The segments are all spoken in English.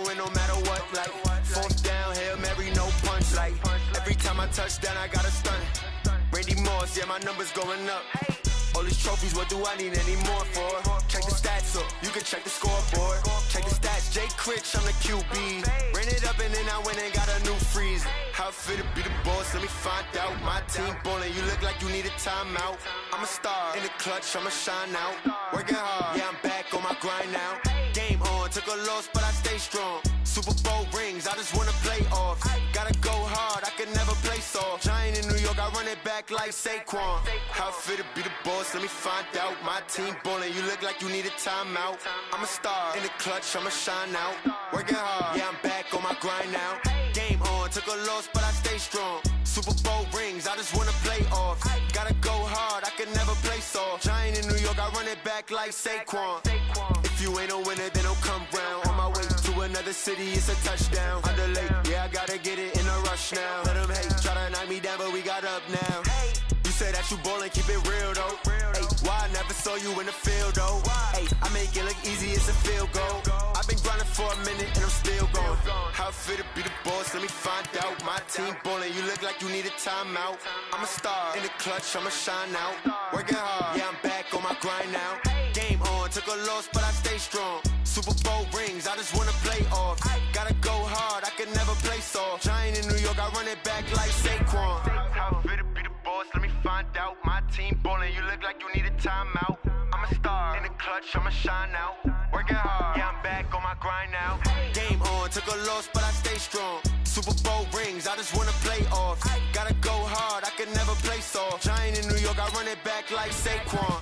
gon' win no matter what. Like, fourth down, Hail Mary, no punch. Like, every time I touch down, I got a stunt. Randy Moss, yeah, my numbers going up. All these trophies, what do I need any more for? Check the stats up, you can check the scoreboard. Check the stats, Jay Critch, I'm the QB. Ran it up and then I went and got a new freeze. How it feel to be the boss, let me find out. My team ballin', you look like you need a timeout. I'm a star, in the clutch, I'ma shine out. Working hard, yeah, I'm back on my grind now. Game on, took a loss, but I stay strong. Super Bowl rings, I just wanna play off. Gotta go hard, I can never play soft. Giant in New York, I run it back like Saquon. How it feel to be the boss, let me find out. My team ballin', you look like you need a timeout. I'm a star, in the clutch, I'ma shine out. Working hard, yeah, I'm back on my grind now. Game on, took a loss, but I stay strong. Super Bowl rings, I just wanna play off. Gotta go hard, I can never play soft. Giant in New York, I run it back like Saquon. If you ain't a winner, then don't come round. On my way to another city, it's a touchdown. Underlay, yeah, I gotta get it in a rush now. Let them hate, try to knock me down, but we got up now. You say that you ballin', keep it real though. Ay, why I never saw you in the field though? Ay, I make it look easy, it's a field goal. I've been grinding for a minute and I'm still going. How it feel to be the boss, let me find out. My team ballin', you look like you need a timeout. I'm a star, in the clutch, I'ma shine out. Working hard, yeah, I'm back on my grind now. Game on, took a loss, but I stay strong. Super Bowl rings, I just wanna play off. Gotta go hard, I can never play soft. Giant in New York, I run it back like Saquon. How it feel to be the boss, let me find out. My team ballin', you look like you need a timeout. I'm a star, in the clutch, I'ma shine out. Working hard, yeah, I'm back on my grind now. Game on, took a loss, but I stay strong. Super Bowl rings, I just wanna play off. Gotta go hard, I can never play soft. Giant in New York, I run it back like Saquon.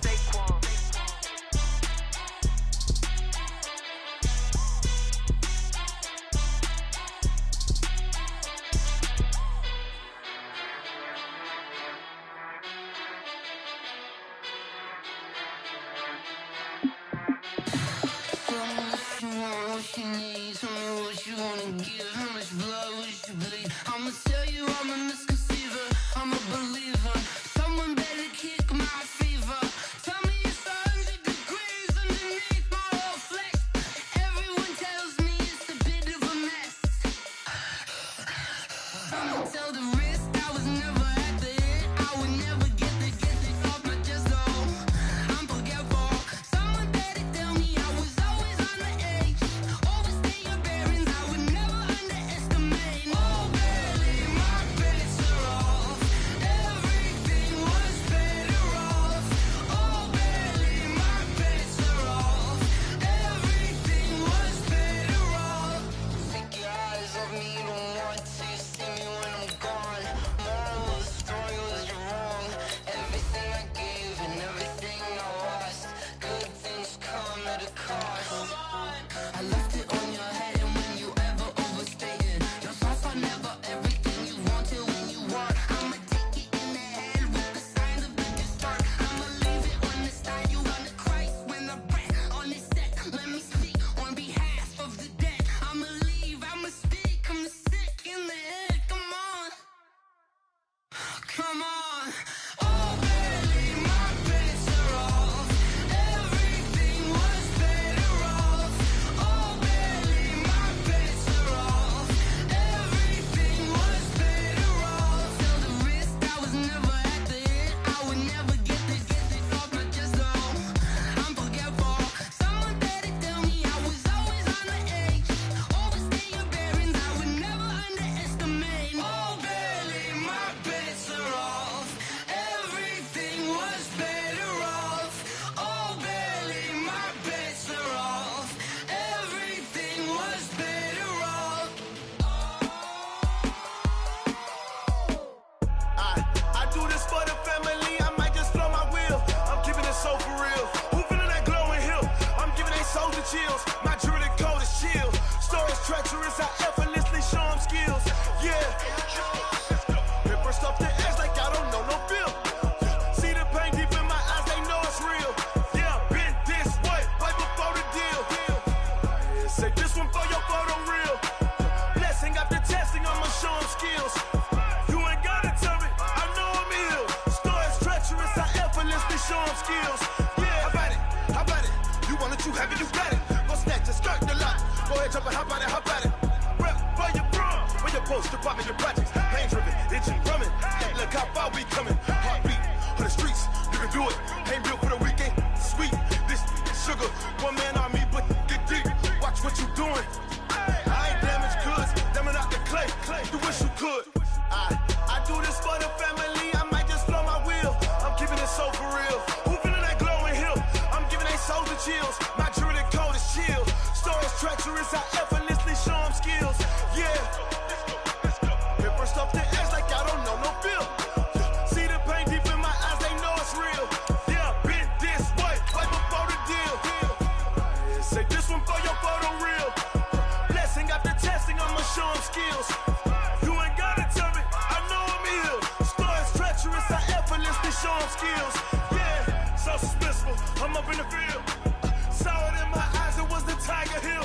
What you need, tell me what you wanna give. How much blood would you bleed? I'ma tell you I'm a misconceiver, I'm a believer. Someone better kick my fever. Tell me it's 100 degrees underneath my whole flesh. Everyone tells me it's a bit of a mess. I'ma tell the wrist I was never at the hit. I would never get the off my chest though. I'm forgetful. Someone better tell me I was always on the edge. Overstay your bearings, I would never underestimate. Oh, barely, my bets are off. Everything was better off. Oh, barely, my bets are off. Everything was better off. Take your eyes off me, don't want to see me when I'm gone. Moral of the story was you're wrong. Everything I gave and everything I lost. Good things come at a cost. I left it on your head, and when you ever overstay it, your thoughts are never everything you wanted when you want. I'ma take it in the head with the signs of the start. I'ma leave it on the side. You wanna Christ when the breath on this set. Let me speak on behalf of the dead. I'ma leave, I'ma speak. I'm sick in the head. Come on, come on. Oh, barely, my bets are off. Everything was better off. Oh, barely, my bets are off. Everything was better off. Tell the wrist I was never at the hit. I would never get this off my chest though. I'm forgetful. Someone better tell me I was always on the edge. Overstay your bearings, I would never underestimate. Oh, barely, my bets are off. Everything was better off. Oh, barely, my bets are off. Everything was better off. I do this for the family, I might just blow my wheel. I'm keeping it so for real. Who feeling that glowing hill? I'm giving they soldier chills. My jewelry cold is chill. Stories treacherous, I effortlessly show them skills. Yeah. It burst off the edge like I don't know no feel. See the pain deep in my eyes, they know it's real. Yeah, been this way, right before the deal. Say this one for your photo reel. Blessing after testing, I'ma show them skills. You ain't gotta tell me, I know I'm ill. Stories treacherous, I effortlessly show them skills. Yeah, how about it? You want it, you have it, you got it. Go Go ahead, jump and hop at it. Rep for your bro. When your post, you're popping your projects. Pain driven, itching, drumming. Look how far we coming. Heartbeat for the streets. You can do it. Ain't built for the weekend. Sweet, this sugar. One man army, but get deep. Watch what you doing. I ain't damaged goods. Damn it out the clay. You wish you could. I do this for the family. I might just blow my wheel. I'm keeping it so for real. Who feeling that glowing hill? I'm giving they souls the chills. My jewelry code is chill. Stories treacherous. I effortlessly show them skills. Yeah. Hit first off the edge like I don't know no feel. See the pain deep in my eyes. They know it's real. Yeah, been this way. Right before the deal. Say this one for your photo reel. Blessing after testing. I'ma show them skills. You ain't gotta tell me. I know I'm ill. Stories treacherous. I effortlessly show them skills. Yeah, so suspenseful. I'm up in the field. Saw it in my eyes. It was the Tiger Hill.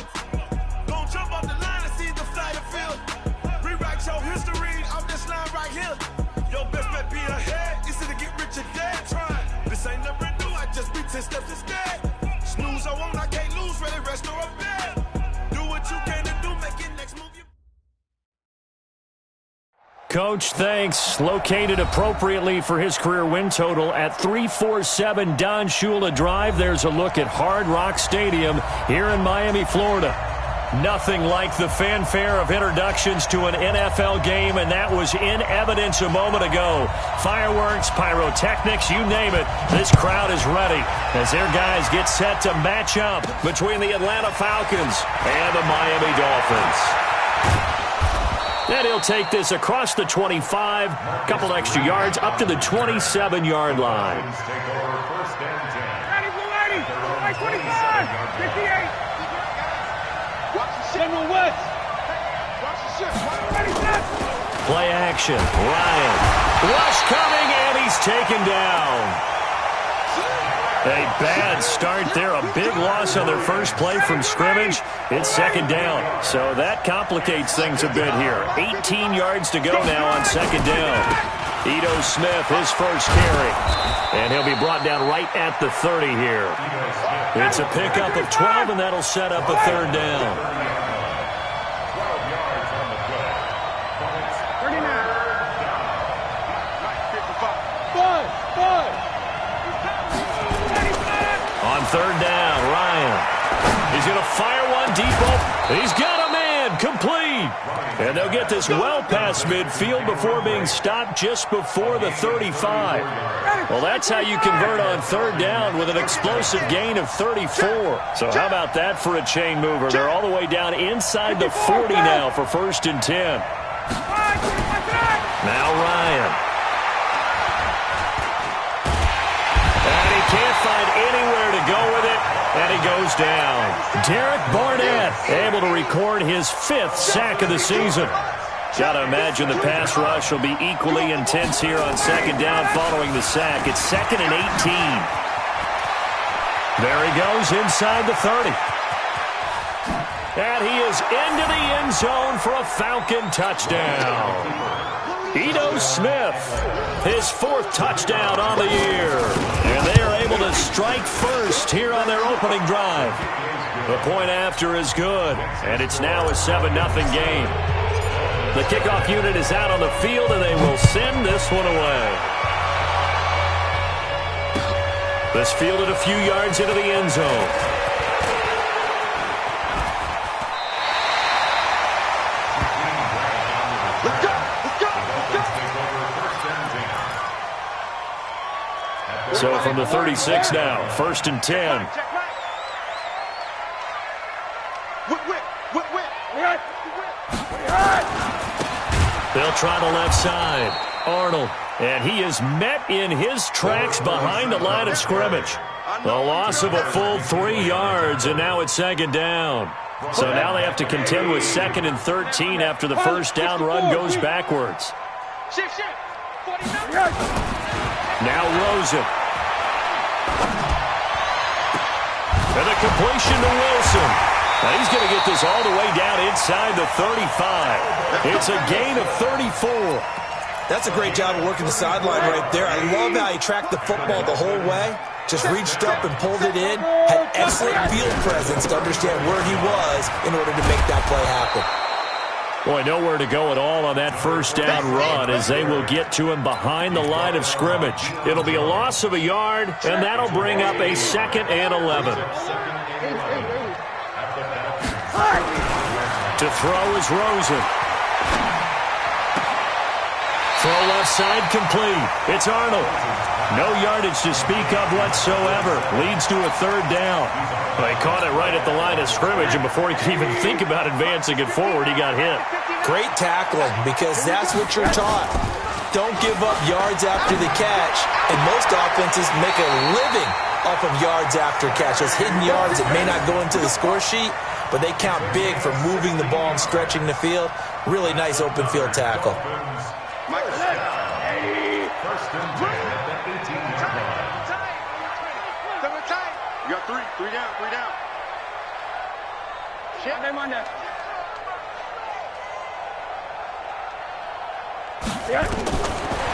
Gon' jump off the line and see the flight of field. Rewrite your history off this line right here. Your best bet be ahead. Easy to get rich or dead. Trying. This ain't never new. I just be 10 steps instead. Snooze I won't. I can't lose. Ready, rest or a bed. Do what you can to do. Make it next move. Coach, thanks. Located appropriately for his career win total at 347 Don Shula Drive. There's a look at Hard Rock Stadium here in Miami, Florida. Nothing like the fanfare of introductions to an NFL game, and that was in evidence a moment ago. Fireworks, pyrotechnics, you name it. This crowd is ready as their guys get set to match up between the Atlanta Falcons and the Miami Dolphins. And he'll take this across the 25, couple extra yards, up to the 27-yard line. Ready, blue 80, right 25, 58. General West. Ready, set. Play action, Ryan. Rush coming, and he's taken down. A bad start there, a big loss on their first play from scrimmage. It's second down, so that complicates things a bit here. 18 yards to go now on second down. Ito Smith, his first carry, and he'll be brought down right at the 30 here. It's a pickup of 12, and that'll set up a third down. 39. 5. On third down, Ryan. He's going to fire one deep open. He's got a man, complete. And they'll get this well past midfield before being stopped just before the 35. Well, that's how you convert on third down with an explosive gain of 34. So how about that for a chain mover? They're all the way down inside the 40 now for first and 10. Now Ryan. Can't find anywhere to go with it, and he goes down. Derek Barnett able to record his 5th sack of the season. Got to imagine the pass rush will be equally intense here on second down following the sack. It's 2nd and 18. There he goes inside the 30. And he is into the end zone for a Falcon touchdown. Ito Smith, his 4th touchdown on the year. And they are able to strike first here on their opening drive. The point after is good, and it's now a 7-0 game. The kickoff unit is out on the field, and they will send this one away. This fielded a few yards into the end zone. So from the 36 now, 1st and 10. They'll try the left side. Arnold, and he is met in his tracks behind the line of scrimmage. The loss of a full 3 yards, and now it's second down. So now they have to contend with 2nd and 13 after the first down run goes backwards. Now Rosen. And a completion to Wilson. Now he's going to get this all the way down inside the 35. It's a gain of 34. That's a great job of working the sideline right there. I love how he tracked the football the whole way. Just reached up and pulled it in, had excellent field presence to understand where he was in order to make that play happen. Boy, nowhere to go at all on that first down run as they will get to him behind the line of scrimmage. It'll be a loss of a yard, and that'll bring up a 2nd and 11. To throw is Rosen. Throw left side complete. It's Arnold. No yardage to speak of whatsoever. Leads to a 3rd down. They caught it right at the line of scrimmage, and before he could even think about advancing it forward, he got hit. Great tackling, because that's what you're taught. Don't give up yards after the catch, and most offenses make a living off of yards after catch. Those hidden yards that may not go into the score sheet, but they count big for moving the ball and stretching the field. Really nice open field tackle. First and 10 at the 18-yard line. You got three down. Shit, name on that.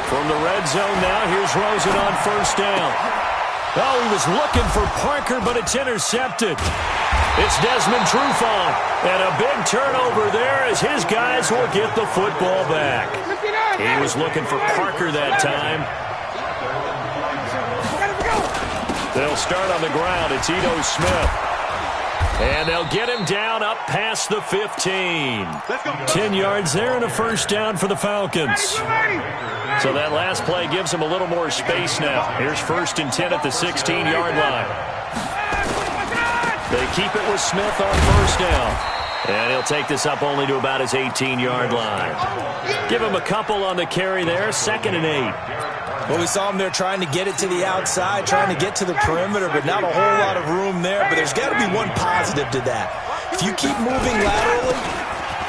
From the red zone now, here's Rosen on 1st down. Oh, he was looking for Parker, but it's intercepted. It's Desmond Trufant, and a big turnover there as his guys will get the football back. He was looking for Parker that time. They'll start on the ground. It's Ito Smith. And they'll get him down up past the 15. 10 yards there and a 1st down for the Falcons. So that last play gives him a little more space now. Here's 1st and 10 at the 16-yard line. They keep it with Smith on 1st down. And he'll take this up only to about his 18-yard line. Give him a couple on the carry there. 2nd and 8. Well, we saw him there trying to get it to the outside, trying to get to the perimeter, but not a whole lot of room there. But there's got to be one positive to that. If you keep moving laterally,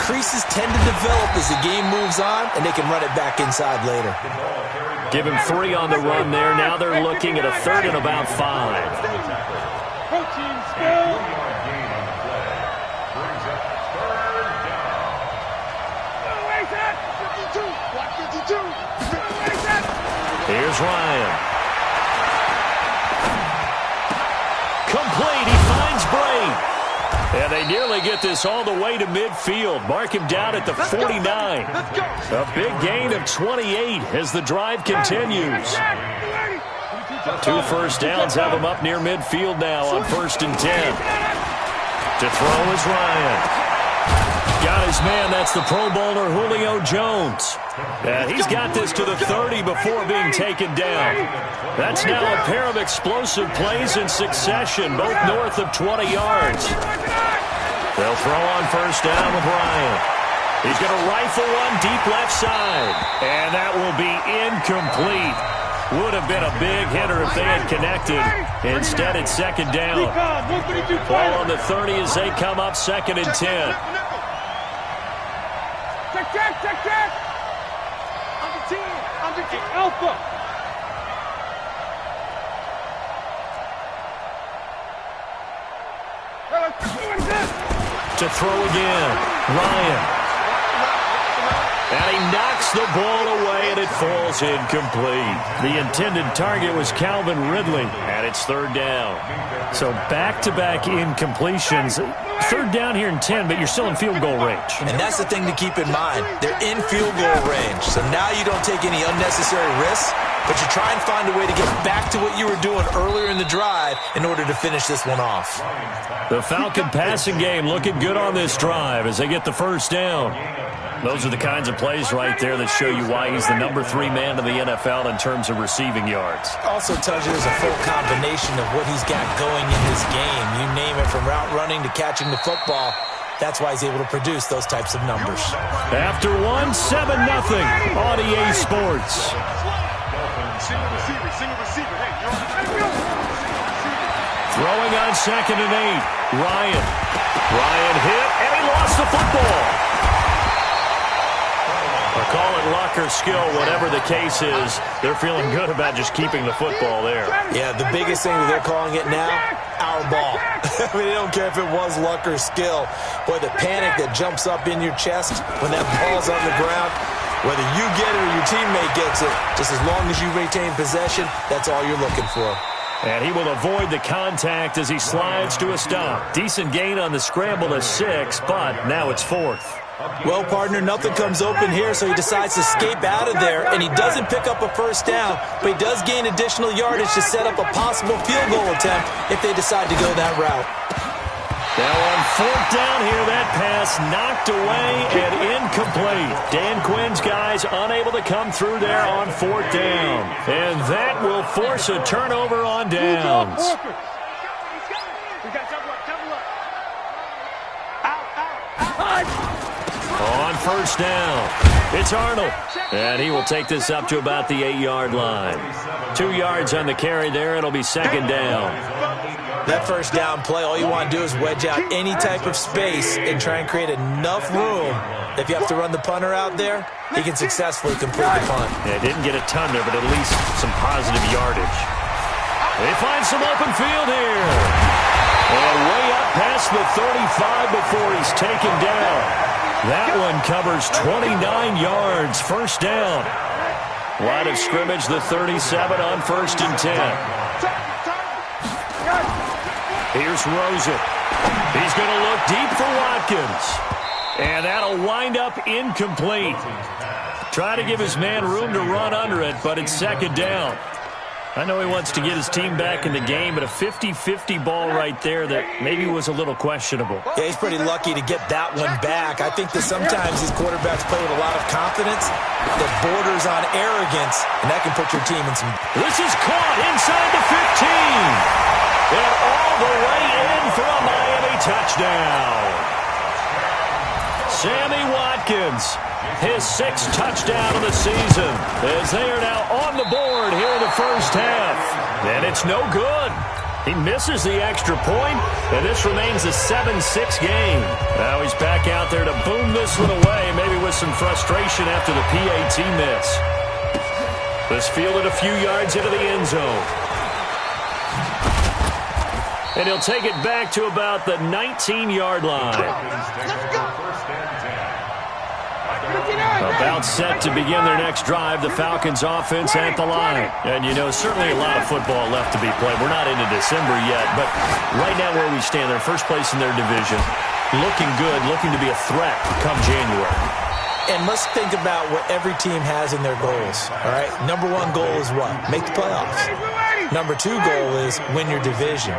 creases tend to develop as the game moves on, and they can run it back inside later. Give him 3 on the run there. Now they're looking at a 3rd and about 5. Here's Ryan. Complete. He finds Bray. And they nearly get this all the way to midfield. Mark him down at the 49. A big gain of 28 as the drive continues. 2 first downs have him up near midfield now on 1st and 10. To throw is Ryan. Got his man. That's the Pro Bowler Julio Jones. And he's got this to the 30 before being taken down. That's now a pair of explosive plays in succession, both north of 20 yards. They'll throw on 1st down with Ryan. He's going to rifle one deep left side. And that will be incomplete. Would have been a big hitter if they had connected. Instead, it's 2nd down. Ball on the 30 as they come up 2nd and 10. Check. I'm the team. Alpha. To throw again, Ryan. And he knocks the ball away, and it falls incomplete. The intended target was Calvin Ridley, and it's 3rd down. So back-to-back incompletions. 3rd down here in 10, but you're still in field goal range. And that's the thing to keep in mind. They're in field goal range. So now you don't take any unnecessary risks, but you try and find a way to get back to what you were doing earlier in the drive in order to finish this one off. The Falcon passing game looking good on this drive as they get the 1st down. Those are the kinds of plays right there that show you why he's the number 3 man in the NFL in terms of receiving yards. Also tells you there's a full combination of what he's got going in this game. You name it, from route running to catching the football. That's why he's able to produce those types of numbers. After 1, 7-0 on EA Sports. Throwing on 2nd and 8. Ryan hit, and he lost the football. Call it luck or skill, whatever the case is. They're feeling good about just keeping the football there. Yeah, the biggest thing that they're calling it now, our ball. I mean, they don't care if it was luck or skill. Boy, the panic that jumps up in your chest when that ball's on the ground, whether you get it or your teammate gets it, just as long as you retain possession, that's all you're looking for. And he will avoid the contact as he slides to a stop. Decent gain on the scramble to 6, but now it's 4th. Well, partner, nothing comes open here, so he decides to escape out of there, and he doesn't pick up a first down, but he does gain additional yardage to set up a possible field goal attempt if they decide to go that route. Now on 4th down here, that pass knocked away and incomplete. Dan Quinn's guys unable to come through there on 4th down. And that will force a turnover on downs. On 1st down, it's Arnold. And he will take this up to about the 8-yard line. 2 yards on the carry there. It'll be 2nd down. That first down play, all you want to do is wedge out any type of space and try and create enough room. If you have to run the punter out there, he can successfully complete the punt. Yeah, didn't get a ton there, but at least some positive yardage. They find some open field here. And way up past the 35 before he's taken down. That one covers 29 yards, 1st down. Line of scrimmage, the 37 on 1st and 10. Here's Rosen. He's going to look deep for Watkins. And that'll wind up incomplete. Try to give his man room to run under it, but it's 2nd down. I know he wants to get his team back in the game, but a 50-50 ball right there that maybe was a little questionable. Yeah, he's pretty lucky to get that one back. I think that sometimes these quarterbacks play with a lot of confidence that borders on arrogance, and that can put your team in some... This is caught inside the 15. And all the way in for a Miami touchdown. Sammy Watkins, his 6th touchdown of the season, as they are now on the board here in the 1st half. And it's no good. He misses the extra point, and this remains a 7-6 game. Now he's back out there to boom this one away, maybe with some frustration after the PAT miss. This fielded a few yards into the end zone. And he'll take it back to about the 19-yard line. About set to begin their next drive, the Falcons offense at the line. And, you know, certainly a lot of football left to be played. We're not into December yet, but right now where we stand, they're first place in their division. Looking good, looking to be a threat come January. And let's think about what every team has in their goals, all right? Number 1 goal is what? Make the playoffs. Number 2 goal is win your division.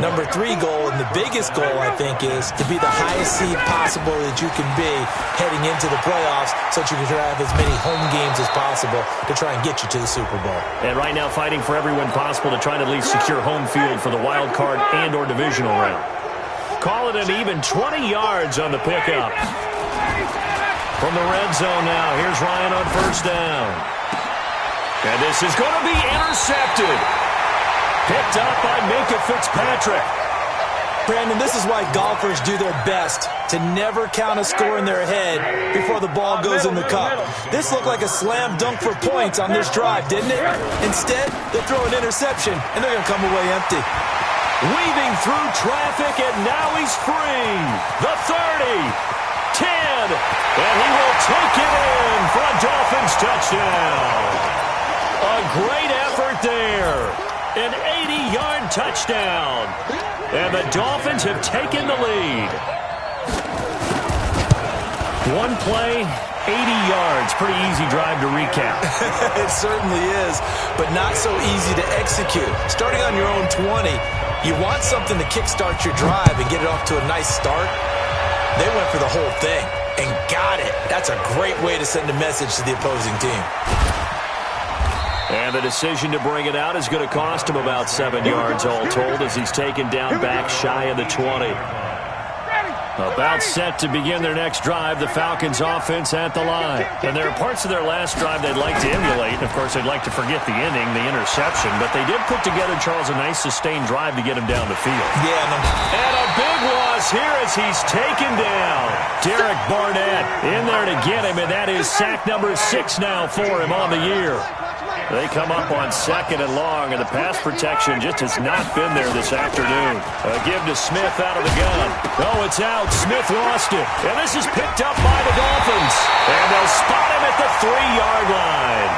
Number 3 goal, and the biggest goal, I think, is to be the highest seed possible that you can be heading into the playoffs so that you can have as many home games as possible to try and get you to the Super Bowl. And right now fighting for every win possible to try to at least secure home field for the wild card and or divisional round. Call it an even 20 yards on the pickup. From the red zone now, here's Ryan on 1st down. And this is going to be intercepted. Picked up by Minkah Fitzpatrick. Brandon, this is why golfers do their best to never count a score in their head before the ball goes in the cup. This looked like a slam dunk for points on this drive, didn't it? Instead, they throw an interception, and they're going to come away empty. Weaving through traffic, and now he's free. The 30, 10, and he will take it in for a Dolphins touchdown. A great effort there. An 80-yard touchdown. And the Dolphins have taken the lead. One play, 80 yards. Pretty easy drive to recap. It certainly is, but not so easy to execute. Starting on your own 20, you want something to kickstart your drive and get it off to a nice start. They went for the whole thing and got it. That's a great way to send a message to the opposing team. And the decision to bring it out is going to cost him about 7 yards all told as he's taken down back shy of the 20. About set to begin their next drive, the Falcons offense at the line. And there are parts of their last drive they'd like to emulate. Of course, they'd like to forget the inning, the interception. But they did put together, Charles, a nice sustained drive to get him down the field. Yeah. And a big loss here as he's taken down. Derek Barnett in there to get him, and that is sack number 6 now for him on the year. They come up on 2nd and long, and the pass protection just has not been there this afternoon. A give to Smith out of the gun. Oh, it's out. Smith lost it. And this is picked up by the Dolphins. And they'll spot him at the 3-yard line.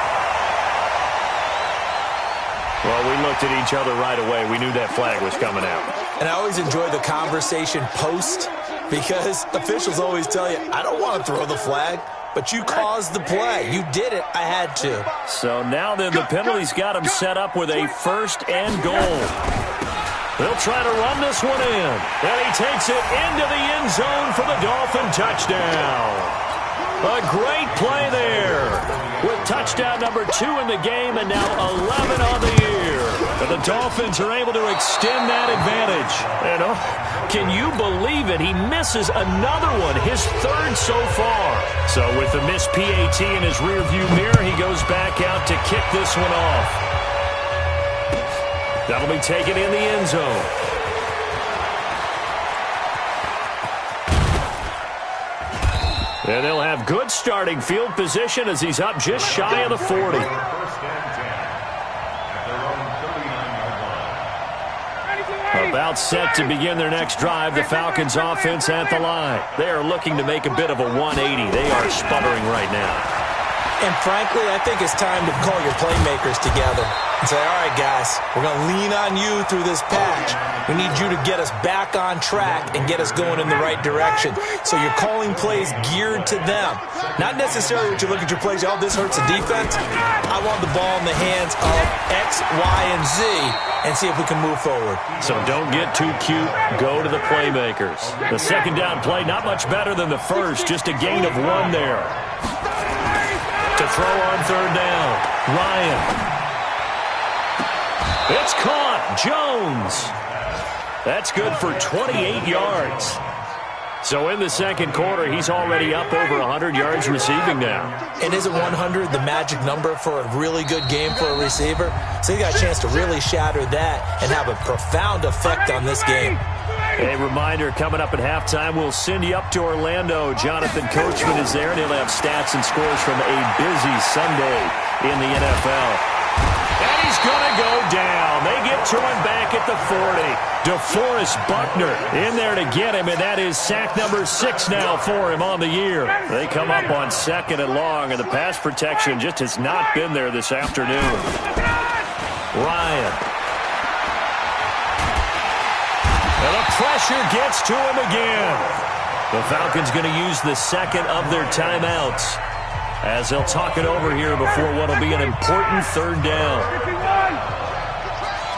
Well, we looked at each other right away. We knew that flag was coming out. And I always enjoy the conversation post because officials always tell you, I don't want to throw the flag, but you caused the play. You did it. I had to. So now then the penalty's got him set up with a 1st and goal. They'll try to run this one in. And he takes it into the end zone for the Dolphin touchdown. A great play there with touchdown number 2 in the game and now 11 on the year. And the Dolphins are able to extend that advantage. And can you believe it? He misses another one, his 3rd so far. So with the missed PAT in his rearview mirror, he goes back out to kick this one off. That'll be taken in the end zone. And they'll have good starting field position as he's up just shy of the 40. About set to begin their next drive, the Falcons offense at the line. They are looking to make a bit of a 180. They are sputtering right now. And frankly, I think it's time to call your playmakers together and say, all right, guys, we're going to lean on you through this patch. We need you to get us back on track and get us going in the right direction. So you're calling plays geared to them. Not necessarily what you look at your plays, oh, this hurts the defense. I want the ball in the hands of X, Y, and Z and see if we can move forward. So don't get too cute. Go to the playmakers. The second down play, not much better than the first. Just a gain of 1 there. To throw on 3rd down. Ryan. It's caught. Jones. That's good for 28 yards. So in the second quarter, he's already up over 100 yards receiving now. And isn't 100 the magic number for a really good game for a receiver? So he got a chance to really shatter that and have a profound effect on this game. A reminder, coming up at halftime, we'll send you up to Orlando. Jonathan Coachman is there, and he'll have stats and scores from a busy Sunday in the NFL. And he's going to go down. They get to him back at the 40. DeForest Buckner in there to get him, and that is sack number 6 now for him on the year. They come up on 2nd and long, and the pass protection just has not been there this afternoon. Ryan. And the pressure gets to him again. The Falcons going to use the 2nd of their timeouts as they'll talk it over here before what will be an important 3rd down.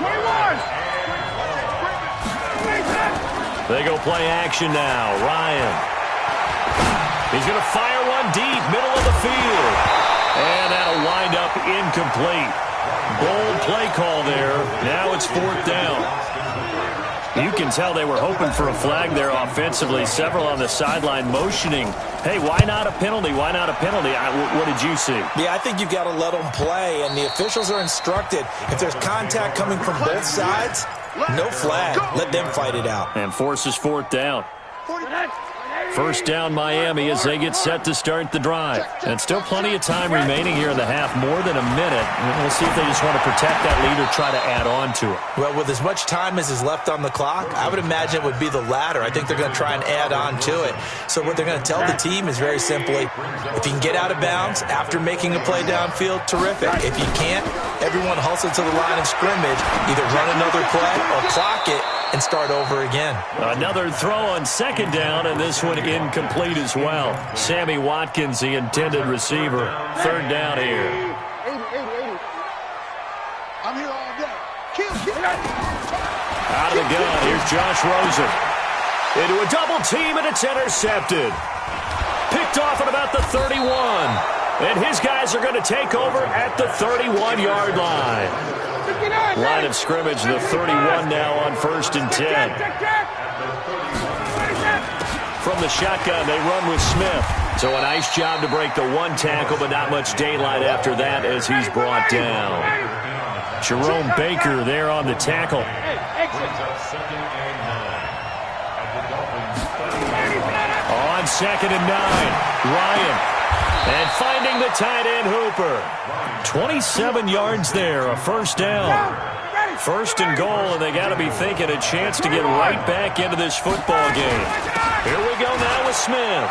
21. They go play action now. Ryan. He's going to fire one deep, middle of the field. And that'll wind up incomplete. Bold play call there. Now it's 4th down. You can tell they were hoping for a flag there offensively. Several on the sideline motioning, hey, why not a penalty? Why not a penalty? What did you see? Yeah, I think you've got to let them play, and the officials are instructed. If there's contact coming from both sides, no flag. Let them fight it out. And forces 4th down. 1st down Miami as they get set to start the drive. And still plenty of time remaining here in the half, more than a minute. We'll see if they just want to protect that lead or try to add on to it. Well, with as much time as is left on the clock, I would imagine it would be the latter. I think they're going to try and add on to it. So what they're going to tell the team is very simply, if you can get out of bounds after making a play downfield, terrific. If you can't, everyone hustle to the line of scrimmage, either run another play or clock it and start over again. Another throw on 2nd down, and this one incomplete as well. Sammy Watkins, the intended receiver. 3rd down here. 80. I'm here all day. Kill. Out of the gun, here's Josh Rosen. Into a double team, and it's intercepted. Picked off at about the 31. And his guys are going to take over at the 31-yard line. Line of scrimmage, the 31 now on 1st and 10. From the shotgun, they run with Smith. So a nice job to break the 1 tackle, but not much daylight after that as he's brought down. Jerome Baker there on the tackle. On 2nd and 9, Ryan. And finding the tight end Hooper. 27 yards there, a 1st down. 1st and goal, and they got to be thinking a chance to get right back into this football game. Here we go now with Smith.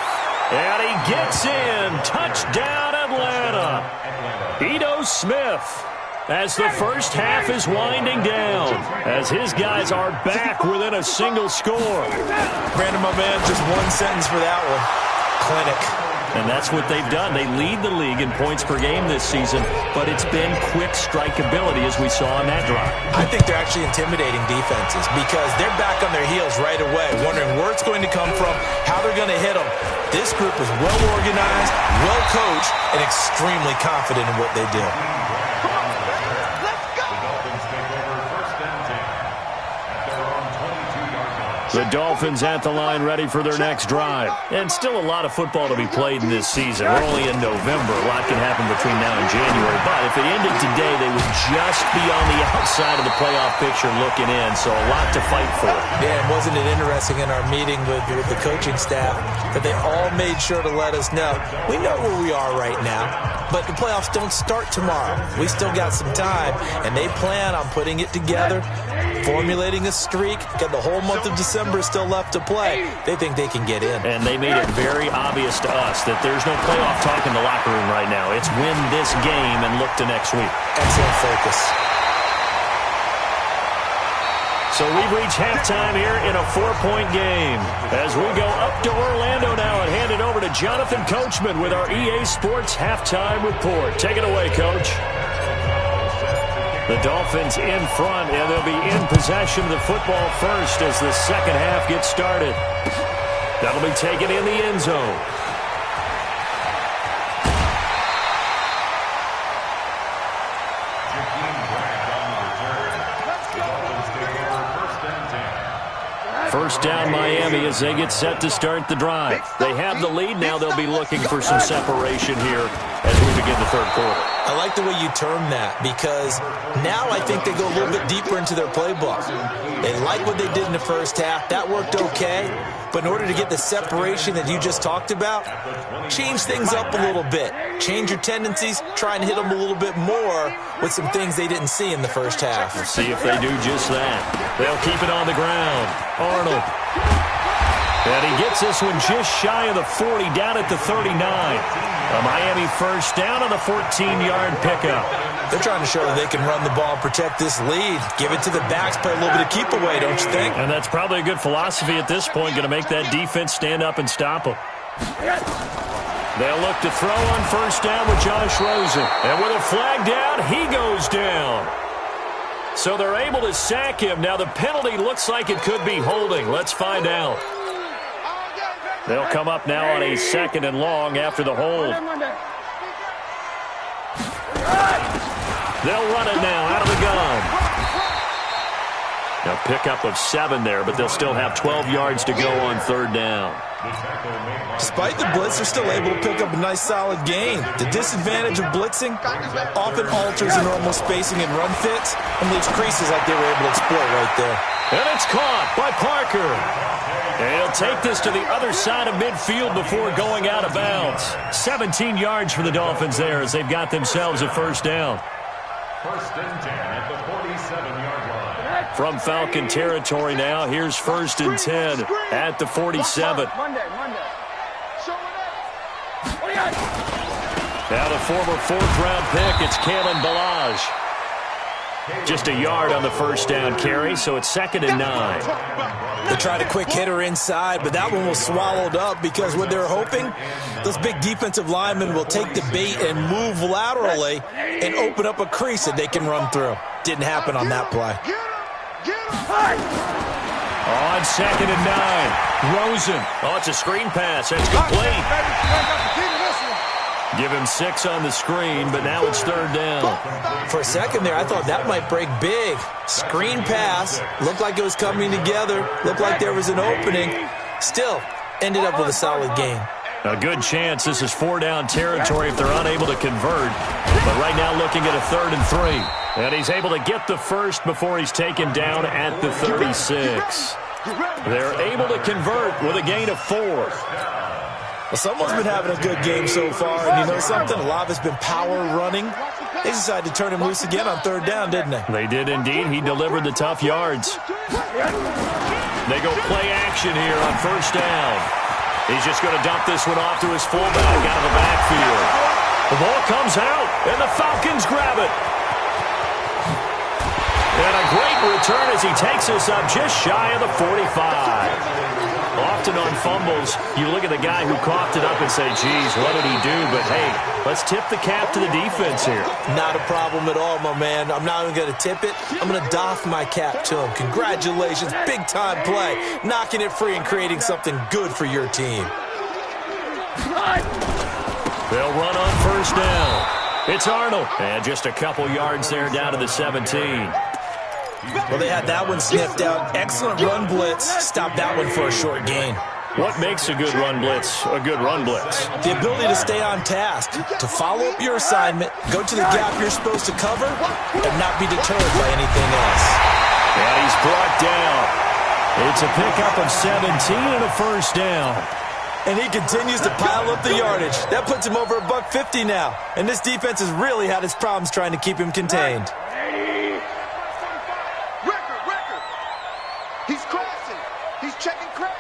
And he gets in. Touchdown, Atlanta. Ito Smith as the first half is winding down, as his guys are back within a single score. Brandon, my man, just one sentence for that one. Clinic. And that's what they've done. They lead the league in points per game this season, but it's been quick strikeability as we saw on that drive. I think they're actually intimidating defenses because they're back on their heels right away, wondering where it's going to come from, how they're going to hit them. This group is well organized, well coached, and extremely confident in what they do. The Dolphins at the line ready for their next drive. And still a lot of football to be played in this season. We're only in November. A lot can happen between now and January. But if it ended today, they would just be on the outside of the playoff picture looking in. So a lot to fight for. Yeah, and wasn't it interesting in our meeting with the coaching staff that they all made sure to let us know, we know where we are right now, but the playoffs don't start tomorrow. We still got some time, and they plan on putting it together, formulating a streak, got the whole month of December still left to play. They think they can get in. And they made it very obvious to us that there's no playoff talk in the locker room right now. It's win this game and look to next week. Excellent focus. So we've reached halftime here in a 4-point game. As we go up to Orlando now and hand it over to Jonathan Coachman with our EA Sports Halftime Report. Take it away, Coach. The Dolphins in front, and they'll be in possession of the football first as the second half gets started. That'll be taken in the end zone. First down, Miami, as they get set to start the drive. They have the lead. Now they'll be looking for some separation here as we begin the third quarter. I like the way you term that because now I think they go a little bit deeper into their playbook. They like what they did in the first half. That worked okay. But in order to get the separation that you just talked about, change things up a little bit. Change your tendencies. Try and hit them a little bit more with some things they didn't see in the first half. We'll see if they do just that. They'll keep it on the ground. Arnold. And he gets this one just shy of the 40, down at the 39. A Miami first down on the 14-yard pickup. They're trying to show that they can run the ball, protect this lead, give it to the backs, play a little bit of keep away, don't you think? And that's probably a good philosophy at this point, going to make that defense stand up and stop them. They'll look to throw on first down with Josh Rosen. And with a flag down, he goes down. So they're able to sack him. Now the penalty looks like it could be holding. Let's find out. They'll come up now on a second and long after the hold. They'll run it now out of the gun. Now pickup of 7 there, but they'll still have 12 yards to go on third down. Despite the blitz, they're still able to pick up a nice solid gain. The disadvantage of blitzing often alters the normal spacing and run fits and leaves creases like they were able to exploit right there. And it's caught by Parker. And he'll take this to the other side of midfield before going out of bounds. 17 yards for the Dolphins there as they've got themselves a first down. First and 10 at the 47-yard line. From Falcon territory now, here's first and 10 at the 47. Now the former fourth-round pick, it's Kalen Ballage. Just a yard on the first down carry, so it's second and 9. They tried a quick hitter inside, but that one was swallowed up because what they're hoping, those big defensive linemen will take the bait and move laterally and open up a crease that they can run through. Didn't happen on that play. On second and 9, Rosen. Oh, it's a screen pass. That's complete. Give him 6 on the screen, but now it's third down. For a second there, I thought that might break big. Screen pass. Looked like it was coming together. Looked like there was an opening. Still, ended up with a solid gain. A good chance this is 4-down territory if they're unable to convert. But right now looking at a third and 3. And he's able to get the first before he's taken down at the 36. They're able to convert with a gain of 4. Well, someone's been having a good game so far, and you know something? A lot of it's been power running. They decided to turn him loose again on third down, didn't they? They did indeed. He delivered the tough yards. They go play action here on first down. He's just going to dump this one off to his fullback out of the backfield. The ball comes out, and the Falcons grab it. And a great return as he takes us up just shy of the 45. Often on fumbles, you look at the guy who coughed it up and say, geez, what did he do? But, hey, let's tip the cap to the defense here. Not a problem at all, my man. I'm not even going to tip it. I'm going to doff my cap to him. Congratulations. Big-time play. Knocking it free and creating something good for your team. They'll run on first down. It's Arnold. And just a couple yards there down to the 17. Well, they had that one sniffed out. Excellent run blitz. Stop that one for a short gain. What makes a good run blitz a good run blitz? The ability to stay on task, to follow up your assignment, go to the gap you're supposed to cover, and not be deterred by anything else. And he's brought down. It's a pickup of 17 and a first down. And he continues to pile up the yardage. That puts him over $150 now. And this defense has really had its problems trying to keep him contained. He's crashing. He's checking crash.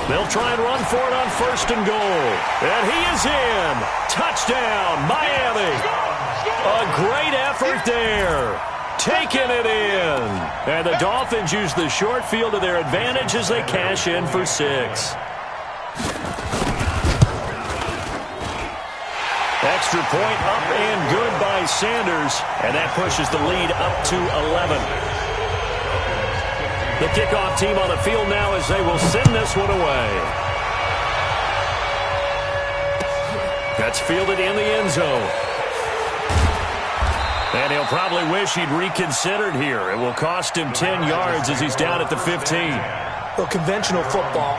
They'll try and run for it on first and goal. And he is in. Touchdown, Miami. A great effort there. Taking it in. And the Dolphins use the short field to their advantage as they cash in for 6. Extra point up and good by Sanders. And that pushes the lead up to 11. The kickoff team on the field now as they will send this one away. That's fielded in the end zone. And he'll probably wish he'd reconsidered here. It will cost him 10 yards as he's down at the 15. Well, conventional football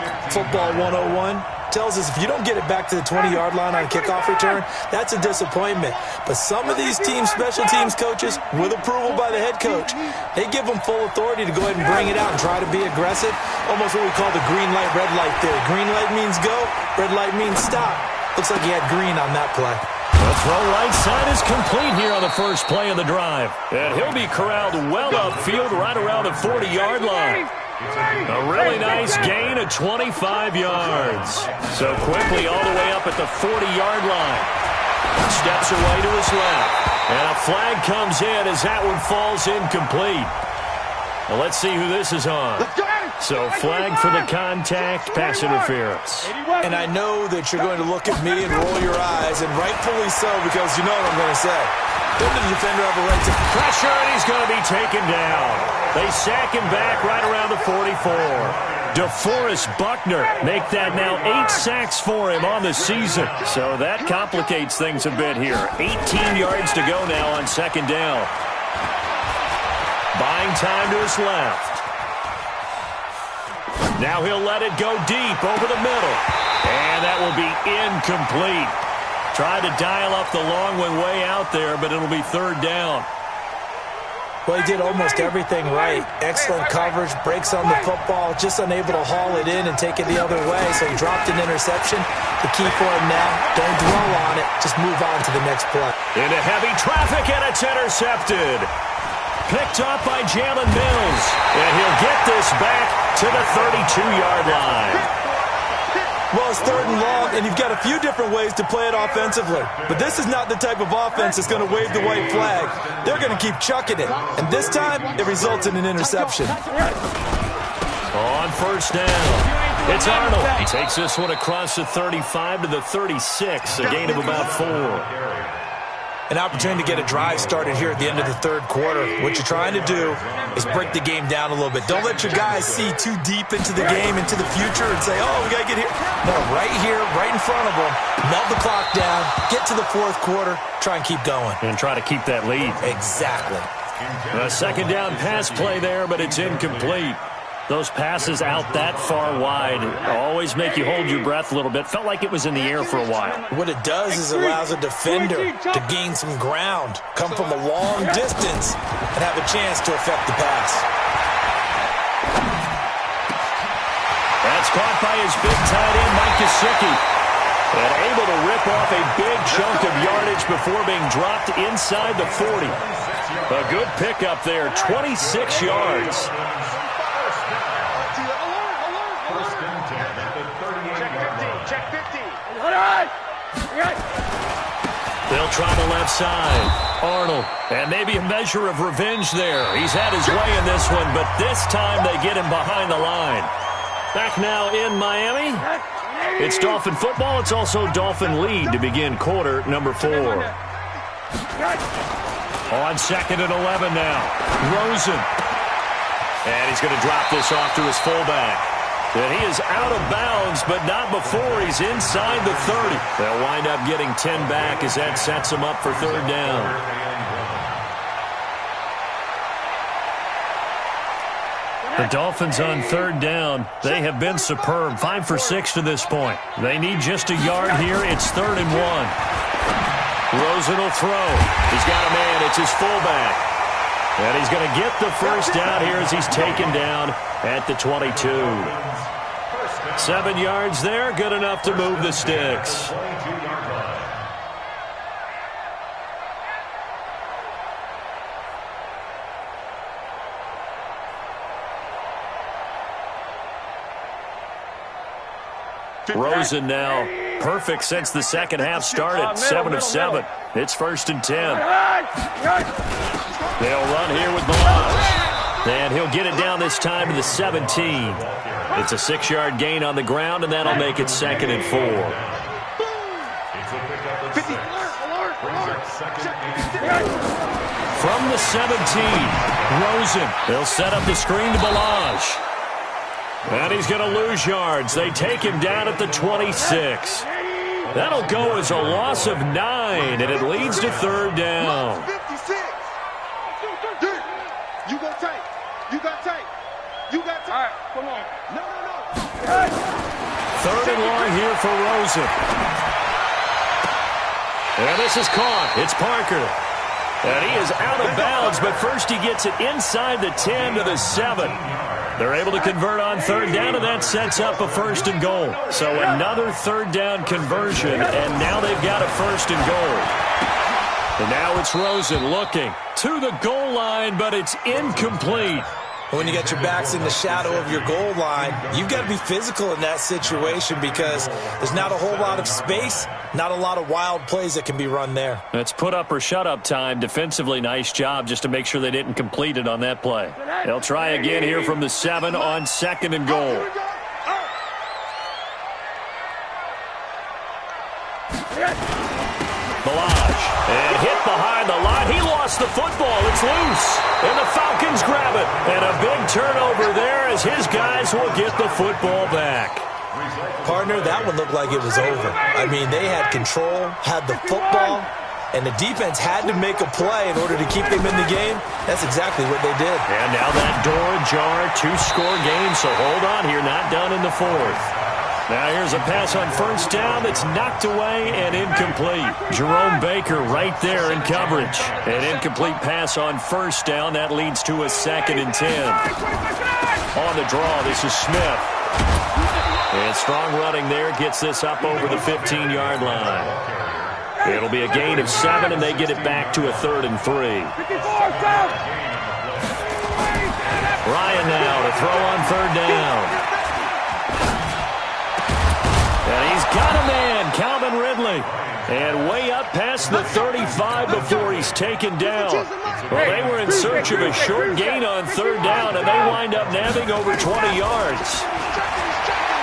101, tells us if you don't get it back to the 20-yard line on a kickoff return, that's a disappointment. But some of these teams, special teams coaches, with approval by the head coach, they give them full authority to go ahead and bring it out and try to be aggressive. Almost what we call the green light, red light theory. Green light means go, red light means stop. Looks like he had green on that play. The throw right side is complete here on the first play of the drive. And he'll be corralled well upfield right around the 40-yard line. A really nice gain of 25 yards. So quickly all the way up at the 40-yard line. Steps away to his left. And a flag comes in as that one falls incomplete. Well, let's see who this is on. So flag for the contact, pass interference. And I know that you're going to look at me and roll your eyes, and rightfully so, because you know what I'm going to say. Doesn't the defender have a right to pressure, and he's going to be taken down. They sack him back right around the 44. DeForest Buckner make that now 8 sacks for him on the season. So that complicates things a bit here. 18 yards to go now on second down. Buying time to his left. Now he'll let it go deep over the middle. And that will be incomplete. Tried to dial up the long one way out there, but it'll be third down. Well, he did almost everything right. Excellent coverage, breaks on the football, just unable to haul it in and take it the other way, so he dropped an interception. The key for him now, don't dwell on it, just move on to the next play. Into heavy traffic, and it's intercepted. Picked up by Jalen Mills, and he'll get this back to the 32-yard line. Well, it's third and long, and you've got a few different ways to play it offensively. But this is not the type of offense that's going to wave the white flag. They're going to keep chucking it. And this time, it results in an interception. On first down, it's Arnold. He takes this one across the 35 to the 36, a gain of about 4. An opportunity to get a drive started here at the end of the third quarter. What you're trying to do is break the game down a little bit. Don't let your guys see too deep into the game, into the future, and say, oh, we got to get here. No, right here, right in front of them, melt the clock down, get to the fourth quarter, try and keep going. And try to keep that lead. Exactly. A second down pass play there, but it's incomplete. Those passes out that far wide always make you hold your breath a little bit. Felt like it was in the air for a while. What it does is it allows a defender to gain some ground, come from a long distance, and have a chance to affect the pass. That's caught by his big tight end, Mike Gesicki. And able to rip off a big chunk of yardage before being dropped inside the 40. A good pickup there, 26 yards. They'll try the left side. Arnold. And maybe a measure of revenge there. He's had his way in this one, but this time they get him behind the line. Back now in Miami. It's Dolphin football. It's also Dolphin lead to begin quarter number 4. On 2nd and 11 now. Rosen. And he's going to drop this off to his fullback. And he is out of bounds, but not before he's inside the 30. They'll wind up getting 10 back as that sets them up for 3rd down. The Dolphins on 3rd down. They have been superb. 5 for 6 to this point. They need just a yard here. It's 3rd and 1. Rosen will throw. He's got a man. It's his fullback. And he's going to get the first down here as he's taken down at the 22. 7 yards there. Good enough to move the sticks. Rosen now perfect since the second half started. 7 of 7. It's 1st and 10. They'll run here with Balazs. And he'll get it down this time to the 17. It's a 6-yard gain on the ground, and that'll make it 2nd and 4. From the 17, Rosen. They'll set up the screen to Balazs. And he's going to lose yards. They take him down at the 26. That'll go as a loss of 9, and it leads to 3rd down. You got tape. You got tape. You got tape. All right, come on. No. 3rd and long here for Rosen. And this is caught. It's Parker. And he is out of bounds, but first he gets it inside the 10 to the 7. They're able to convert on 3rd down, and that sets up a 1st and goal. So another 3rd down conversion, and now they've got a 1st and goal. And now it's Rosen looking to the goal line, but it's incomplete. When you get your backs in the shadow of your goal line, you've got to be physical in that situation because there's not a whole lot of space, not a lot of wild plays that can be run there. It's put up or shut up time. Defensively, nice job just to make sure they didn't complete it on that play. They'll try again here from the 7 on 2nd and goal. Balazs, and hit behind the line. He lost the football. It's loose, and the Falcons grab it. And a big turnover there as his guys will get the football back. Partner, that one looked like it was over. I mean, they had control, had the football, and the defense had to make a play in order to keep them in the game. That's exactly what they did. And now that door ajar, 2-score game, so hold on here, not done in the 4th. Now here's a pass on 1st down that's knocked away and incomplete. Jerome Baker right there in coverage. An incomplete pass on 1st down. That leads to a 2nd and 10. On the draw, this is Smith. And strong running there gets this up over the 15-yard line. It'll be a gain of 7, and they get it back to a 3rd and 3. Ryan now to throw on 3rd down. And he's got a man, Calvin Ridley. And way up past the 35 before he's taken down. Well, they were in search of a short gain on 3rd down, and they wind up nabbing over 20 yards.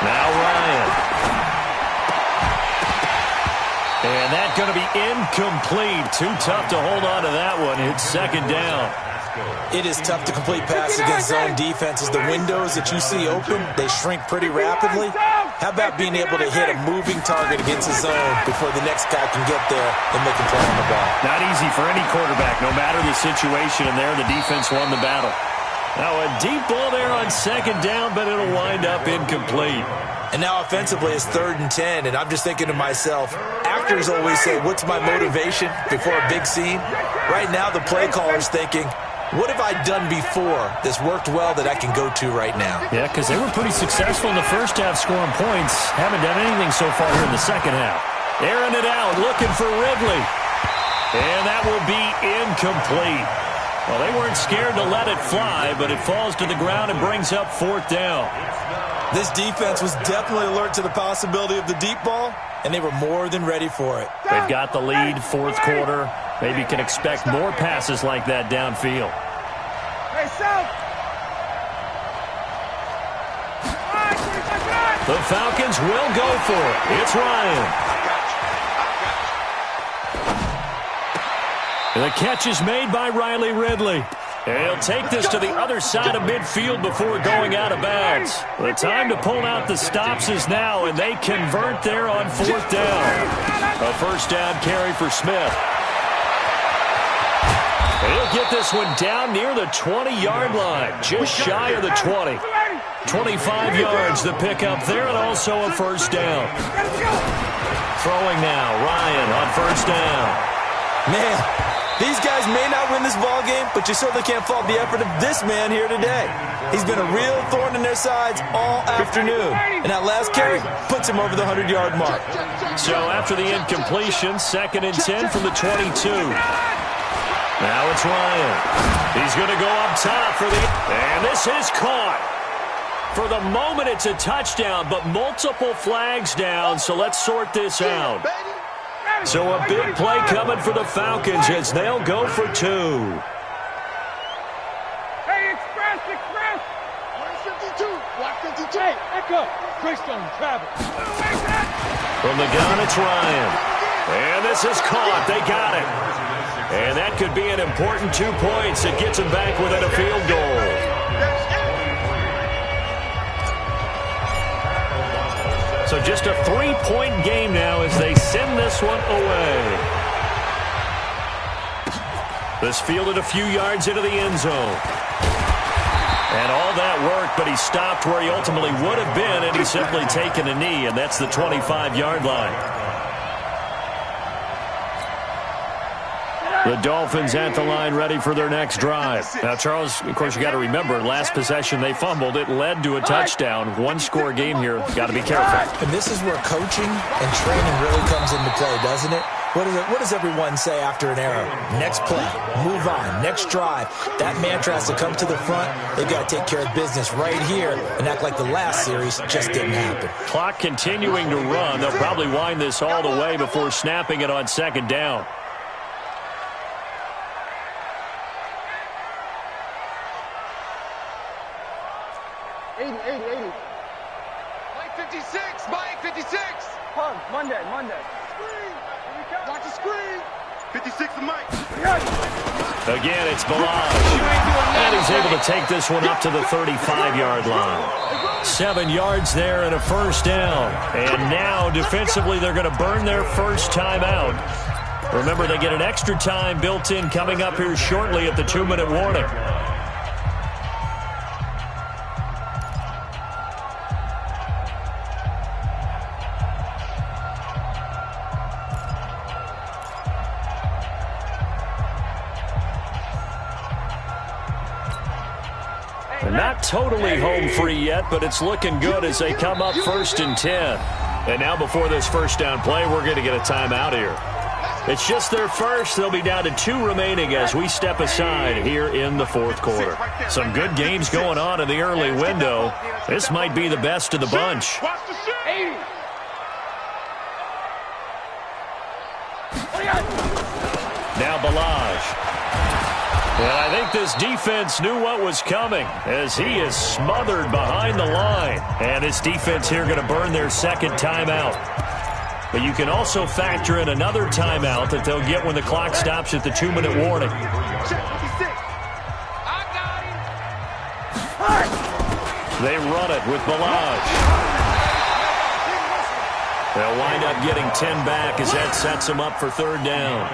Now Ryan. And that's going to be incomplete. Too tough to hold on to that one. It's 2nd down. It is tough to complete passes against zone defenses. The windows that you see open, they shrink pretty rapidly. How about being able to hit a moving target against a zone before the next guy can get there and make a play on the ball? Not easy for any quarterback, no matter the situation, and there the defense won the battle. Now a deep ball there on 2nd down, but it'll wind up incomplete. And now offensively it's 3rd and 10, and I'm just thinking to myself, actors always say, what's my motivation before a big scene? Right now the play caller's thinking, what have I done before that's worked well that I can go to right now? Yeah, because they were pretty successful in the first half scoring points. Haven't done anything so far here in the second half. Airing it out, looking for Ridley. And that will be incomplete. Well, they weren't scared to let it fly, but it falls to the ground and brings up 4th down. This defense was definitely alert to the possibility of the deep ball, and they were more than ready for it. They've got the lead, fourth quarter. Maybe can expect more passes like that downfield. Hey, South. The Falcons will go for it. It's Ryan. The catch is made by Riley Ridley. He'll take this to the other side of midfield before going out of bounds. The time to pull out the stops is now, and they convert there on fourth down. A first down carry for Smith. He'll get this one down near the 20-yard line, just shy of the 20. 25 yards the pickup there, and also a first down. Throwing now, Ryan on first down. Man, these guys may not win this ball game, but you certainly can't fault the effort of this man here today. He's been a real thorn in their sides all afternoon, and that last carry puts him over the 100-yard mark. So after the incompletion, 2nd and 10 from the 22. Now it's Ryan. He's going to go up top for the... And this is caught. For the moment, it's a touchdown, but multiple flags down, so let's sort this out. So a big play coming for the Falcons as they'll go for 2. Hey, Express! 152, block 52. Hey, Echo, Greystone, travel. From the gun, it's Ryan. And this is caught. They got it. And that could be an important 2 points. It gets them back within a field goal. So just a 3-point game now as they send this one away. This fielded a few yards into the end zone. And all that work, but he stopped where he ultimately would have been, and he's simply taken a knee, and that's the 25-yard line. The Dolphins at the line ready for their next drive. Now, Charles, of course, you got to remember, last possession they fumbled. It led to a touchdown. One-score game here. Got to be careful. And this is where coaching and training really comes into play, doesn't it? What does everyone say after an error? Next play, move on, next drive. That mantra has to come to the front. They've got to take care of business right here and act like the last series just didn't happen. Clock continuing to run. They'll probably wind this all the way before snapping it on 2nd down. Mike 56, Mike 56. Pun, Monday. Screen. Watch the screen. 56 to Mike. Again, it's Balaj. And he's able to take this one up to the 35-yard line. 7 yards there and a first down. And now, defensively, they're going to burn their first timeout. Remember, they get an extra time built in coming up here shortly at the 2-minute warning. Not totally home free yet, but it's looking good as they come up 1st and 10. And now before this first down play, we're going to get a timeout here. It's just their first. They'll be down to 2 remaining as we step aside here in the 4th quarter. Some good games going on in the early window. This might be the best of the bunch. Now Balaj. And I think this defense knew what was coming as he is smothered behind the line. And this defense here going to burn their 2nd timeout. But you can also factor in another timeout that they'll get when the clock stops at the 2-minute warning. They run it with Balaj. They'll wind up getting 10 back as that sets them up for 3rd down.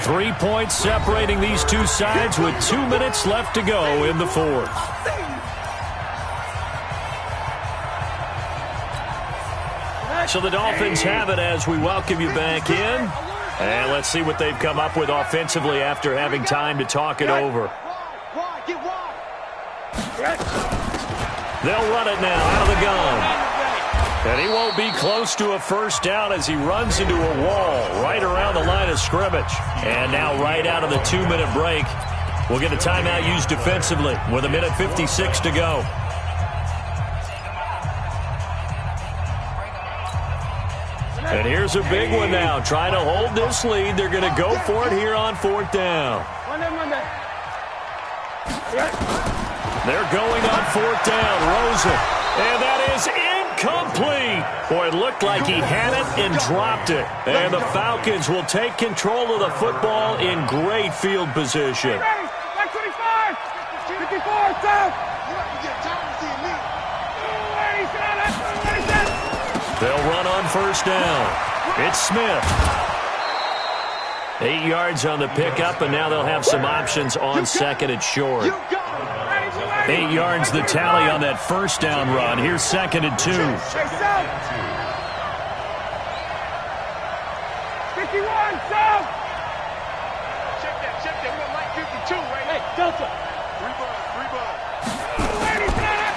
3 points separating these two sides with 2 minutes left to go in the 4th. So the Dolphins have it as we welcome you back in. And let's see what they've come up with offensively after having time to talk it over. They'll run it now out of the gun. And he won't be close to a first down as he runs into a wall right around the line of scrimmage. And now right out of the 2-minute break, We'll get a timeout used defensively with 1:56 to go. And here's a big one now. Trying to hold this lead. They're going to go for it here on 4th down. They're going on 4th down. Rosen. And that is incomplete. Boy, it looked like he had it and dropped it. And the Falcons will take control of the football in great field position. 25, 54, south. They'll run on 1st down. It's Smith. 8 yards on the pickup, and now they'll have some options on 2nd and short. 8 yards the tally on that 1st down run. Here's 2nd and 2. 51, south. Check that. We're like 52, right? Hey, Delta. 3 bud.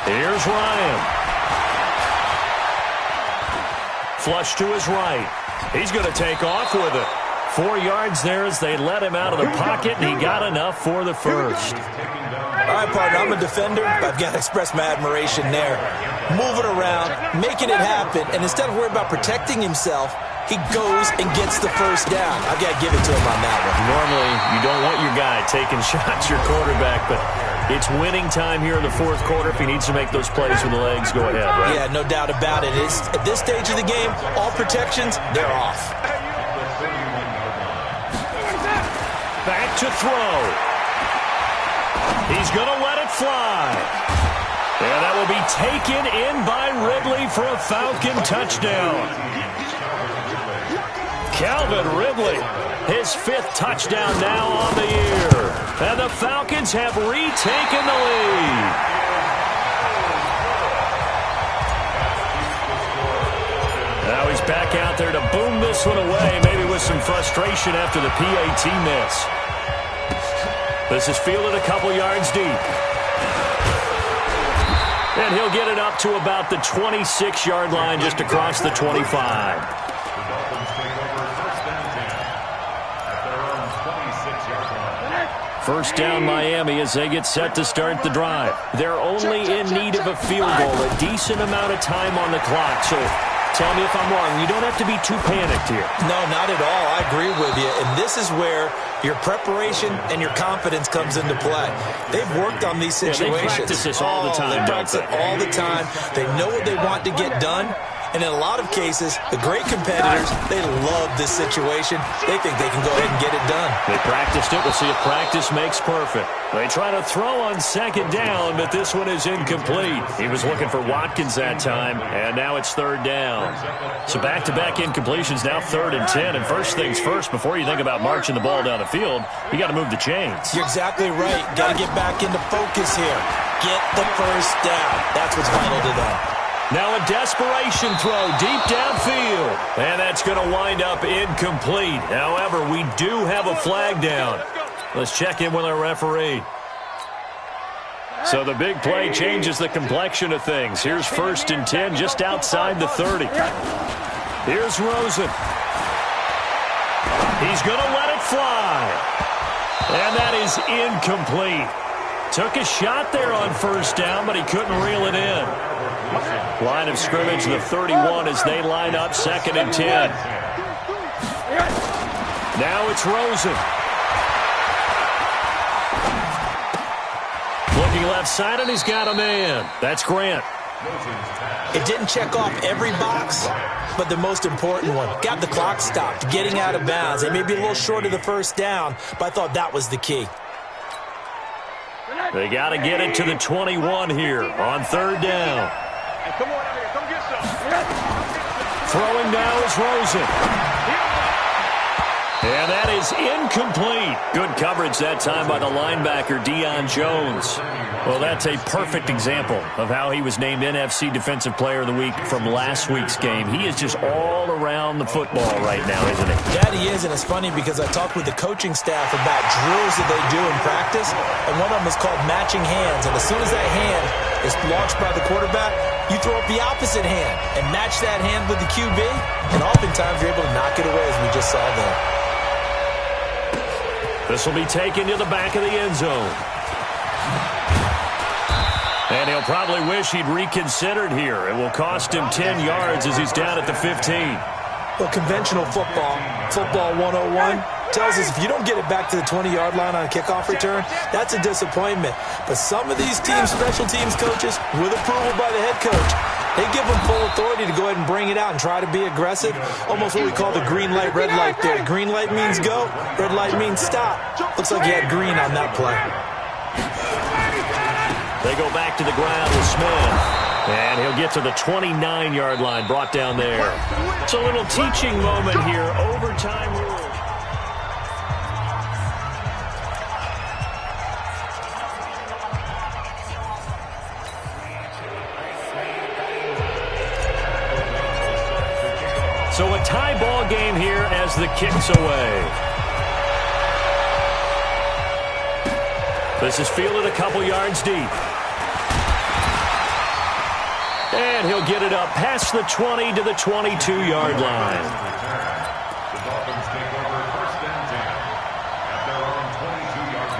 Here's Ryan. Flush to his right. He's going to take off with it. 4 yards there as they let him out of the pocket, and he got enough for the first. All right, partner, I'm a defender. I've got to express my admiration there. Moving around, making it happen, and instead of worrying about protecting himself, he goes and gets the first down. I've got to give it to him on that one. Normally, you don't want your guy taking shots, your quarterback, but it's winning time here in the 4th quarter. If he needs to make those plays with the legs, go ahead, right? Yeah, no doubt about it. At this stage of the game, all protections, they're off. Back to throw. He's going to let it fly. And that will be taken in by Ridley for a Falcon touchdown. Calvin Ridley, his 5th touchdown now on the year. And the Falcons have retaken the lead. Now he's back out there to boom this one away, maybe with some frustration after the PAT miss. This is fielded a couple yards deep. And he'll get it up to about the 26-yard line, just across the 25. First down Miami as they get set to start the drive. They're only in need of a field goal, a decent amount of time on the clock. So tell me if I'm wrong. You don't have to be too panicked here. No, not at all. I agree with you. And this is where your preparation and your confidence comes into play. They've worked on these situations. They practice this all the time. They practice it all the time. They know what they want to get done. And in a lot of cases, the great competitors, they love this situation. They think they can go ahead and get it done. They practiced it. We'll see if practice makes perfect. They try to throw on 2nd down, but this one is incomplete. He was looking for Watkins that time, and now it's 3rd down. So back-to-back incompletions, now 3rd and 10. And first things first, before you think about marching the ball down the field, you got to move the chains. You're exactly right. Got to get back into focus here. Get the first down. That's what's vital to them. Now a desperation throw deep downfield. And that's going to wind up incomplete. However, we do have a flag down. Let's check in with our referee. So the big play changes the complexion of things. Here's 1st and 10 just outside the 30. Here's Rosen. He's going to let it fly. And that is incomplete. Took a shot there on 1st down, but he couldn't reel it in. Line of scrimmage, the 31 as they line up 2nd and 10. Now it's Rosen. Looking left side, and he's got a man. That's Grant. It didn't check off every box, but the most important one. Got the clock stopped, getting out of bounds. They may be a little short of the 1st down, but I thought that was the key. They got to get it to the 21 here on 3rd down. Hey, come on out here. Come get some. Throwing now is Rosen. And that is incomplete. Good coverage that time by the linebacker, Deion Jones. Well, that's a perfect example of how he was named NFC Defensive Player of the Week from last week's game. He is just all around the football right now, isn't he? That he is, and it's funny because I talked with the coaching staff about drills that they do in practice, and one of them is called matching hands. And as soon as that hand is launched by the quarterback, you throw up the opposite hand and match that hand with the QB, and oftentimes you're able to knock it away, as we just saw there. This will be taken to the back of the end zone. And he'll probably wish he'd reconsidered here. It will cost him 10 yards as he's down at the 15. Well, conventional football 101, tells us if you don't get it back to the 20-yard line on a kickoff return, that's a disappointment. But some of these teams, special teams coaches, with approval by the head coach, they give them full authority to go ahead and bring it out and try to be aggressive. Almost what we call the green light, red light there. Green light means go, red light means stop. Looks like he had green on that play. They go back to the ground with Smith. And he'll get to the 29-yard line, brought down there. It's a little teaching moment here. Overtime rule. So a tie ball game here as the kick's away. This is fielded a couple yards deep. And he'll get it up past the 20 to the 22-yard line. The Dolphins take over 1st and 10 at their own 22-yard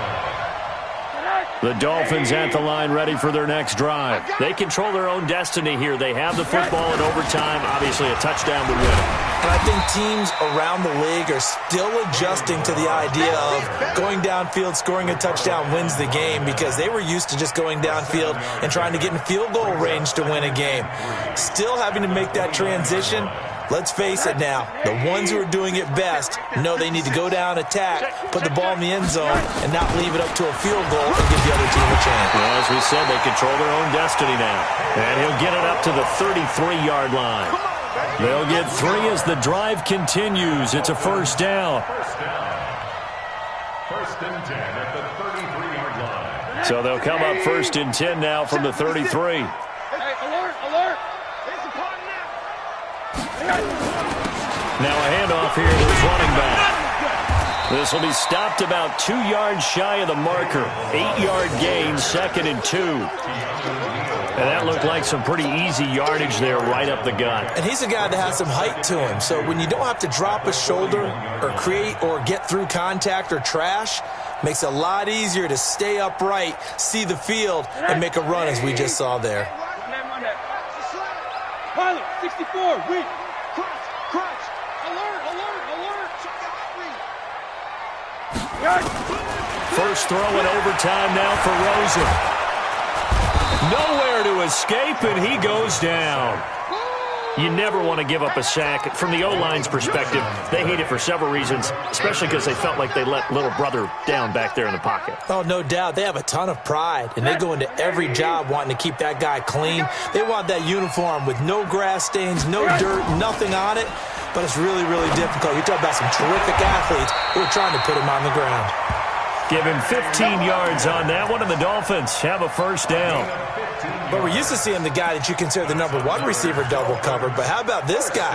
line. The Dolphins at the line ready for their next drive. They control their own destiny here. They have the football in overtime. Obviously, a touchdown would win it. And I think teams around the league are still adjusting to the idea of going downfield, scoring a touchdown wins the game, because they were used to just going downfield and trying to get in field goal range to win a game. Still having to make that transition. Let's face it now, the ones who are doing it best know they need to go down, attack, put the ball in the end zone, and not leave it up to a field goal and give the other team a chance. Well, as we said, they control their own destiny now. And he'll get it up to the 33-yard line. They'll get 3 as the drive continues. It's a first down. First and 10 at the 33-yard line. So they'll come up 1st and 10 now from the 33. Hey, alert, alert. It's a pot Now a handoff here to his running back. This will be stopped about 2 yards shy of the marker. 8-yard gain, 2nd and 2. And that looked like some pretty easy yardage there right up the gut. And he's a guy that has some height to him. So when you don't have to drop a shoulder or create or get through contact or trash, makes it a lot easier to stay upright, see the field, and make a run as we just saw there. Pilot, 64, weak. Crunch. Alert, alert, alert. First throw in overtime now for Rosen. Nowhere to escape, and he goes down. You never want to give up a sack. From the O-line's perspective, they hate it for several reasons, especially because they felt like they let little brother down back there in the pocket. Oh, no doubt. They have a ton of pride, and they go into every job wanting to keep that guy clean. They want that uniform with no grass stains, no dirt, nothing on it. But it's really, really difficult. You're talking about some terrific athletes who are trying to put him on the ground. Give him 15 yards on that one, and the Dolphins have a first down. But we're used to seeing the guy that you consider the number 1 receiver double covered. But how about this guy?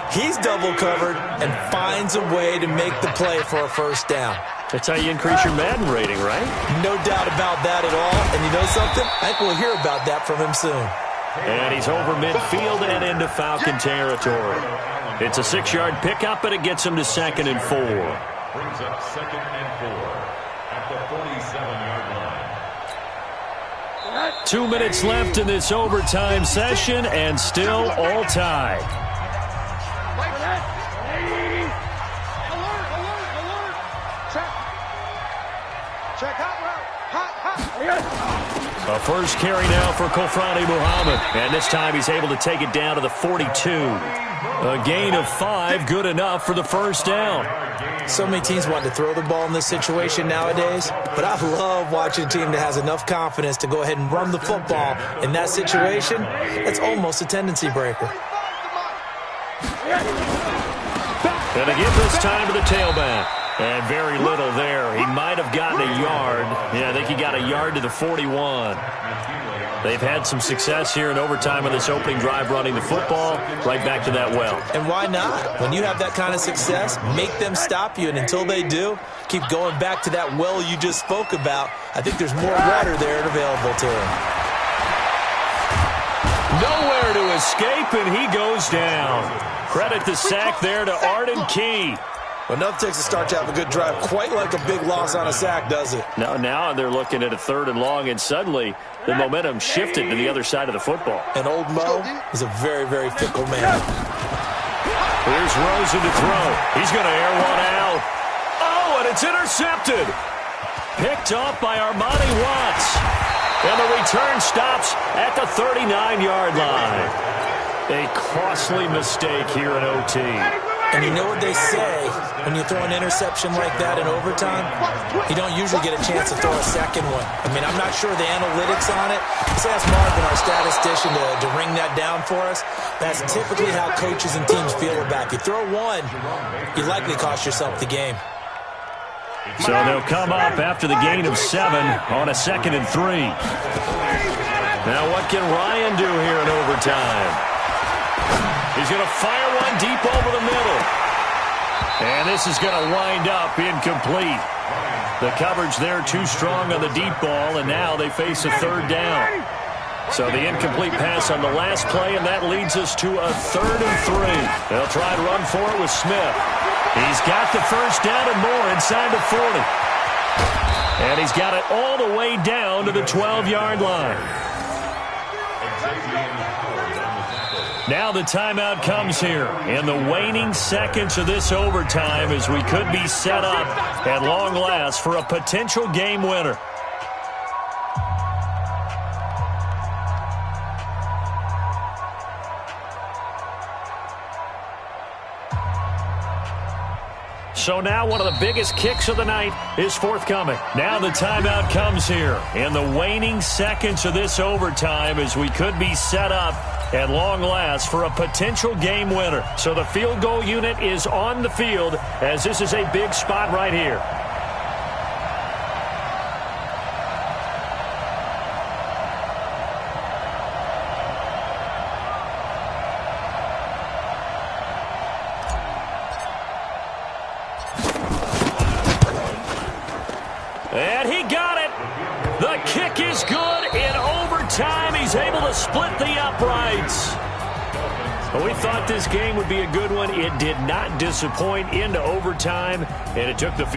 He's double covered and finds a way to make the play for a first down. That's how you increase your Madden rating, right? No doubt about that at all. And you know something? I think we'll hear about that from him soon. And he's over midfield and into Falcon territory. It's a 6-yard pickup, and it gets him to 2nd and 4. Brings up 2nd and 4 at the 47-yard line. 2 minutes left in this overtime session, and still all tied. Alert, alert, alert. Check hot route. Hot. A first carry now for Kofrani Muhammad, and this time he's able to take it down to the 42. A gain of 5, good enough for the first down. So many teams want to throw the ball in this situation nowadays, but I love watching a team that has enough confidence to go ahead and run the football in that situation. It's almost a tendency breaker. And again this time to the tailback. And very little there. He might have gotten a yard. Yeah, I think he got a yard to the 41. They've had some success here in overtime on this opening drive running the football right back to that well. And why not? When you have that kind of success, make them stop you, and until they do, keep going back to that well you just spoke about. I think there's more water there and available to him. Nowhere to escape, and he goes down. Credit the sack there to Arden Key. Well, nothing takes a start to have a good drive, quite like a big loss on a sack, does it? Now they're looking at a 3rd and long, and suddenly the momentum shifted to the other side of the football. And old Mo is a very, very fickle man. Here's Rosen to throw. He's going to air one out. Oh, and it's intercepted. Picked off by Armani Watts. And the return stops at the 39-yard line. A costly mistake here in OT. And you know what they say, when you throw an interception like that in overtime, you don't usually get a chance to throw a second one. I mean, I'm not sure the analytics on it. Let's ask Marvin, our statistician, to ring that down for us. That's typically how coaches and teams feel about it. You throw one, you likely cost yourself the game. So they'll come up after the gain of 7 on a 2nd and 3. Now what can Ryan do here in overtime? He's going to fire one deep over the middle. And this is going to wind up incomplete. The coverage there too strong on the deep ball, and now they face a 3rd down. So the incomplete pass on the last play, and that leads us to a 3rd and 3. They'll try and run for it with Smith. He's got the first down and more inside the 40. And he's got it all the way down to the 12-yard line. Now the timeout comes here in the waning seconds of this overtime as we could be set up at long last for a potential game winner. So now one of the biggest kicks of the night is forthcoming. Now the timeout comes here in the waning seconds of this overtime as we could be set up at long last for a potential game winner. So the field goal unit is on the field as this is a big spot right here. And he got it. The kick is good in overtime. He's able to split the uprights. Well, we thought this game would be a good one. It did not disappoint into overtime, and it took the